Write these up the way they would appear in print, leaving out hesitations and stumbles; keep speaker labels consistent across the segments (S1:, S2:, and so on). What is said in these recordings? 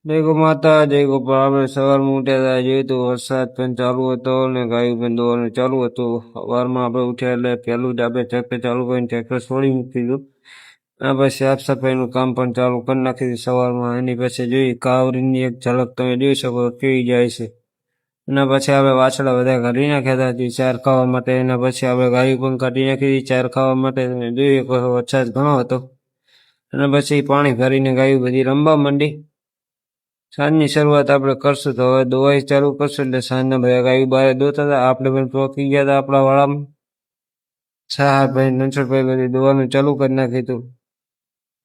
S1: જય ગો માતા જય ગોપાલ. આપણે સવારમાં ઉઠ્યા હતા, જોયું તો વરસાદ પણ ચાલુ હતો ને ગાયું પણ દોવાનું ચાલુ હતું. સવારમાં આપણે ઉઠ્યા એટલે પહેલું જ આપણે ટ્રેક્ટર ચાલુ કરીને ટ્રેક્ટર છોડી મૂકી દીધું. આ પછી સાફ સફાઈનું કામ પણ ચાલુ કરી નાખી દીધું સવારમાં. એની પછી જોઈ કાવરીની એક ઝલક તમે જોઈ શકો કેવી જાય છે. એના પછી આપણે વાછડા બધા કાઢી નાખ્યા હતા ચાર ખાવા માટે. એના પછી આપણે ગાયું પણ કાઢી નાખી હતી ચાર ખાવા માટે. જોઈએ વરસાદ ઘણો હતો. અને પછી પાણી ભરીને ગાયું બધી રમવા માંડી. સાંજની શરૂઆત આપણે કરશું તો હવે દોવાઈ ચાલુ કરશું એટલે સાંજના બધા ગાયું બહાર દોતા હતા. આપણે પણ પહોંચી ગયા હતા આપણા વાળામાં. સાહાભાઈ નંસરભાઈ બધી દોવાનું ચાલુ કરી નાખ્યું હતું.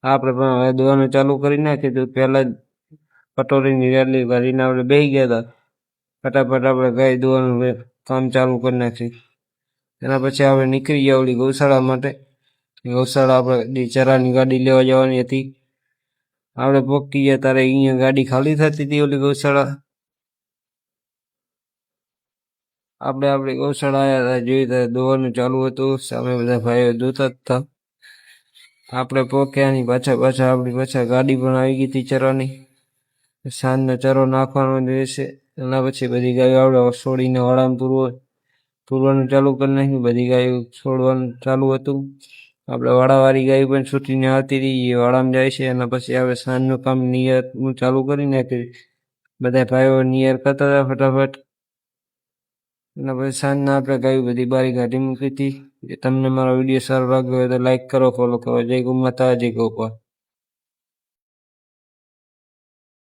S1: આપણે પણ હવે દોવાનું ચાલુ કરી નાખ્યું હતું. પહેલા જ કટોરીની રેલી ભરીને આપણે બેસી ગયા હતા. ફટાફટ આપણે ગાય દોવાનું કામ ચાલુ કરી નાખ્યું. એના પછી આપણે નીકળી ગયા ઓલી ગૌશાળા માટે. ગૌશાળા આપણે ચરાની ગાડી લેવા જવાની હતી. આપણે પહોંચી ગયા ત્યારે અહીંયા ગાડી ખાલી થતી હતી ઓલી ગૌશાળા. આપણે આપણી ગૌશાળા આવ્યા હતા, જોઈ ત્યારે દોવાનું ચાલુ હતું. સામે બધા ભાઈઓ દોતા જ હતા. આપણે પહોંચ્યાની પાછા આપણી પાછા ગાડી પણ આવી ગઈ હતી ચરાની. સાંજનો ચરો નાખવાનો રહેશે. એના પછી બધી ગાયો આપણે છોડીને વાળામાં પૂરવાનું ચાલુ કરી નાખ્યું. બધી ગાયો છોડવાનું ચાલુ હતું. આપણે વાળાવાળી ગાય પણ છૂટીને આવતી હતી, એ વાળામાં જાય છે. એના પછી આપણે સાંજનું કામ નિયતનું ચાલુ કરી નાખ્યું. બધા ભાઈઓ નિયર કરતા હતા ફટાફટ. એના પછી સાંજના આપણે ગાયું બધી બારી કાઢી મૂકી હતી. તમને મારો વિડીયો સારો લાગ્યો હોય તો લાઈક કરો, ફોલો કરો. જય ગૌ માતા જય ગોપાલ.